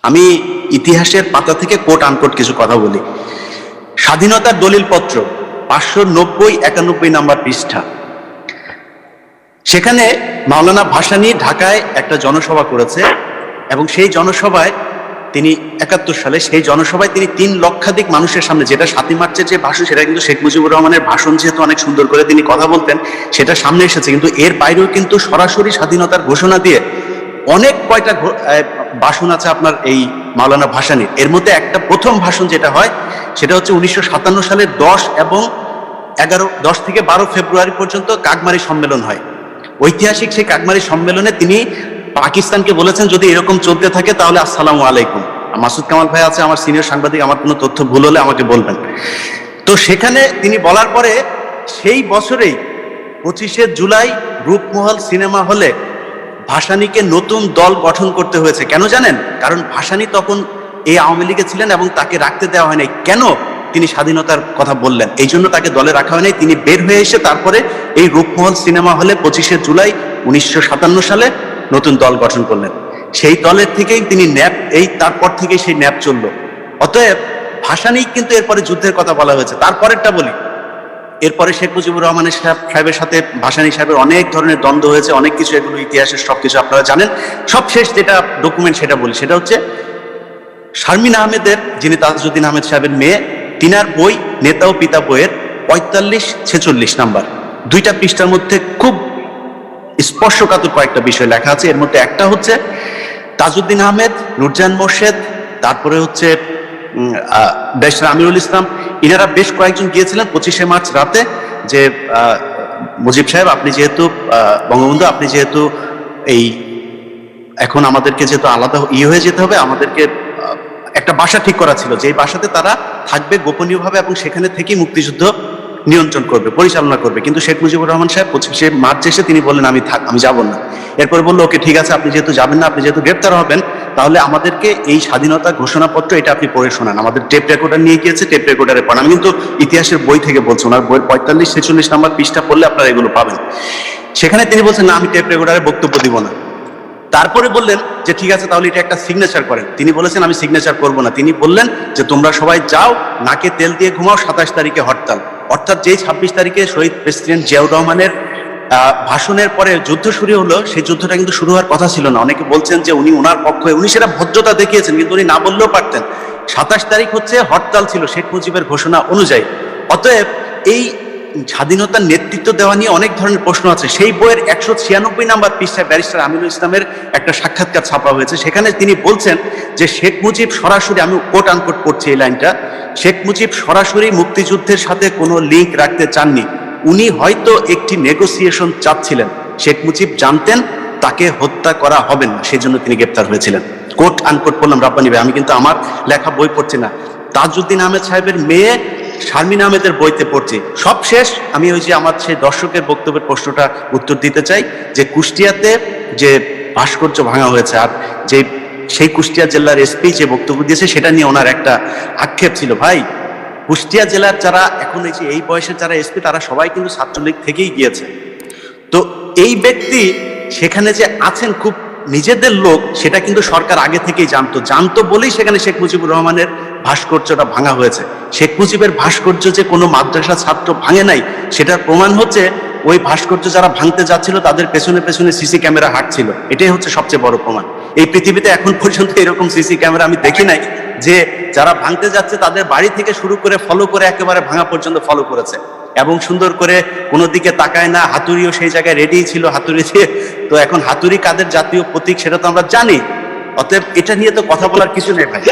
আমি ইতিহাসের পাতা থেকে কোট আনকোট কিছু কথা বলি। স্বাধীনতার দলিলপত্র 590-91 নাম্বার পৃষ্ঠা। সেখানে মাওলানা ভাসানী ঢাকায় একটা জনসভা করেছে এবং সেই জনসভায় তিনি 71 সালে সেই জনসভায় তিনি 3 লক্ষাধিক মানুষের সামনে, যেটা 7ই মার্চের যে ভাষণ সেটা কিন্তু শেখ মুজিবুর রহমানের ভাষণ, যেহেতু অনেক সুন্দর করে তিনি কথা বলতেন সেটা সামনে এসেছে, কিন্তু এর বাইরেও কিন্তু সরাসরি স্বাধীনতার ঘোষণা দিয়ে অনেক কয়টা ভাষণ আছে আপনার এই মাওলানা ভাসানীর। এর মধ্যে একটা প্রথম ভাষণ যেটা হয় সেটা হচ্ছে 1957 সালের 10 থেকে 12 ফেব্রুয়ারি পর্যন্ত কাকমারি সম্মেলন হয়। ঐতিহাসিক সেই কাকমারি সম্মেলনে তিনি পাকিস্তানকে বলেছেন যদি এরকম চলতে থাকে তাহলে আসসালামু আলাইকুম। মাসুদ কামাল ভাই আছে আমার সিনিয়র সাংবাদিক, আমার কোনো তথ্য ভুল হলে আমাকে বলবেন। তো সেখানে তিনি বলার পরে সেই বছরেই 25শে জুলাই রূপমহল সিনেমা হলে ভাসানীকে নতুন দল গঠন করতে হয়েছে। কেন জানেন? কারণ ভাসানী তখন এই আওয়ামী লীগে ছিলেন এবং তাকে রাখতে দেওয়া হয় নাই। কেন? তিনি স্বাধীনতার কথা বললেন, এই জন্য তাকে দলে রাখা হয় নাই। তিনি বের হয়ে এসে তারপরে এই রূপমহল সিনেমা হলে 25শে জুলাই 1957 সালে নতুন দল গঠন করলেন। সেই দলের থেকেই তিনি ন্যাপ, তারপর থেকেই সেই ন্যাপ চলল। অতএব ভাসানী কিন্তু এরপরে যুদ্ধের কথা বলা হয়েছে। তারপরেরটা বলি, এরপরে শেখ মুজিবুর রহমানের সাহেবের সাথে ভাসানী সাহেবের অনেক ধরনের দ্বন্দ্ব হয়েছে, অনেক কিছু, এগুলো ইতিহাসের সবকিছু আপনারা জানেন। সবশেষ যেটা ডকুমেন্ট সেটা বলি, সেটা হচ্ছে শারমিন আহমেদের, যিনি তাজউদ্দিন আহমেদ সাহেবের মেয়ে, তিনার বই নেতা ও পিতা বইয়ের 45-46 নাম্বার 2টা পৃষ্ঠার মধ্যে খুব স্পর্শকাতর কয়েকটা বিষয় লেখা আছে। এর মধ্যে একটা হচ্ছে তাজউদ্দিন আহমেদ, নূরজাহান মোর্শেদ, তারপরে হচ্ছে ব্যারিস্টার আমিরুল ইসলাম, ইনারা বেশ কয়েকজন গিয়েছিলেন 25শে মার্চ রাতে যে মুজিব সাহেব আপনি যেহেতু বঙ্গবন্ধু, আপনি যেহেতু এই এখন আমাদেরকে যেহেতু আলাদা হয়ে যেতে হবে, আমাদেরকে একটা বাসা ঠিক করা ছিল, যে বাসাতে তারা থাকবে গোপনীয়ভাবে এবং সেখানে থেকেই মুক্তিযুদ্ধ নিয়ন্ত্রণ করবে, পরিচালনা করবে। কিন্তু শেখ মুজিবুর রহমান সাহেব 25শে মার্চ এসে তিনি বললেন আমি যাব না। এরপরে বললো ওকে ঠিক আছে, আপনি যেহেতু যাবেন না, আপনি যেহেতু গ্রেপ্তার হবেন, তাহলে আমাদেরকে এই স্বাধীনতা ঘোষণাপত্র এটা আপনি পড়ে শোনান। আমাদের টেপ রেকর্ডার নিয়ে গিয়েছে, টেপ রেকর্ডারে পড়ান। আমি কিন্তু ইতিহাসের বই থেকে বলছি, ওনার বইয়ের 45-46 নাম্বার পৃষ্ঠা পড়লে আপনারা এগুলো পাবেন। সেখানে তিনি বলছেন না আমি টেপ রেকর্ডারে বক্তব্য দিব না। তারপরে বললেন যে ঠিক আছে তাহলে এটা একটা সিগনেচার করেন। তিনি বলেছেন আমি সিগনেচার করব না। তিনি বললেন যে তোমরা সবাই যাও, নাকে তেল দিয়ে ঘুমাও, 27 তারিখে হরতাল। অর্থাৎ যেই 26 তারিখে শহীদ প্রেসিডেন্ট জিয়াউর রহমানের ভাষণের পরে যুদ্ধ শুরু হলো, সেই যুদ্ধটা কিন্তু শুরু হওয়ার কথা ছিল না। অনেকে বলছেন যে উনি ওনার পক্ষে, উনি সেটা ভদ্রতা দেখিয়েছেন, কিন্তু উনি না বললেও পারতেন। 27 তারিখ হচ্ছে হরতাল ছিল শেখ মুজিবের ঘোষণা অনুযায়ী। অতএব এই স্বাধীনতার নেতৃত্ব দেওয়া নিয়ে অনেক ধরনের প্রশ্ন আছে। সেই বইয়ের 196 নাম্বার পৃষ্ঠায় ব্যারিস্টার আমিরুল ইসলামের একটা সাক্ষাৎকার ছাপা হয়েছে। সেখানে তিনি বলছেন যে শেখ মুজিব সরাসরি, আমি কোট আনকোট পড়ছি এই লাইনটা, শেখ মুজিব সরাসরি মুক্তিযুদ্ধের সাথে কোনো লিঙ্ক রাখতে চাননি। উনি হয়তো একটি নেগোসিয়েশন চাচ্ছিলেন। শেখ মুজিব জানতেন তাকে হত্যা করা হবে না, সেই জন্য তিনি গ্রেপ্তার হয়েছিলেন। কোট আনকোট পড়লাম রাব্বানি ভাই, আমি কিন্তু আমার লেখা বই পড়ছি না, তাজউদ্দিন আহমেদ সাহেবের মেয়ে শারমিন আহমেদের বইতে পড়ছি। সবশেষ আমি ওই যে আমার সেই দর্শকের বক্তব্যের প্রশ্নটা উত্তর দিতে চাই, যে কুষ্টিয়াতে যে ভাস্কর্য ভাঙা হয়েছে আর যে সেই কুষ্টিয়া জেলার এসপি যে বক্তব্য দিয়েছে সেটা নিয়ে ওনার একটা আক্ষেপ ছিল। ভাই, কুষ্টিয়া জেলার যারা এখন এই যে এই বয়সের যারা এসপি তারা সবাই কিন্তু ছাত্রলীগ থেকেই গিয়েছে। তো এই ব্যক্তি সেখানে যে আছেন খুব নিজেদের লোক, সেটা কিন্তু সরকার আগে থেকেই জানতো বলেই সেখানে শেখ মুজিবুর রহমানের ভাস্কর্যটা ভাঙা হয়েছে। শেখ মুজিবের ভাস্কর্য যে কোনো মাদ্রাসা ছাত্র ভাঙে নাই, সেটার প্রমাণ হচ্ছে ওই ভাস্কর্য যারা ভাঙতে যাচ্ছিল তাদের পেছনে পেছনে সিসি ক্যামেরা হাঁটছিল। এটাই হচ্ছে সবচেয়ে বড় প্রমাণ। এই পৃথিবীতে এখন পর্যন্ত এরকম সিসি ক্যামেরা আমি দেখি নাই যে যারা ভাঙতে যাচ্ছে তাদের বাড়ি থেকে শুরু করে ফলো করে একেবারে ভাঙা পর্যন্ত ফলো করেছে এবং সুন্দর করে কোনো দিকে তাকায় না। হাতুড়িও সেই জায়গায় রেডি ছিল, হাতুড়ি দিয়ে। তো এখন হাতুড়ি কাদের জাতীয় প্রতীক সেটা তো আমরা জানি। অতএব এটা নিয়ে তো কথা বলার কিছু নেই ভাই।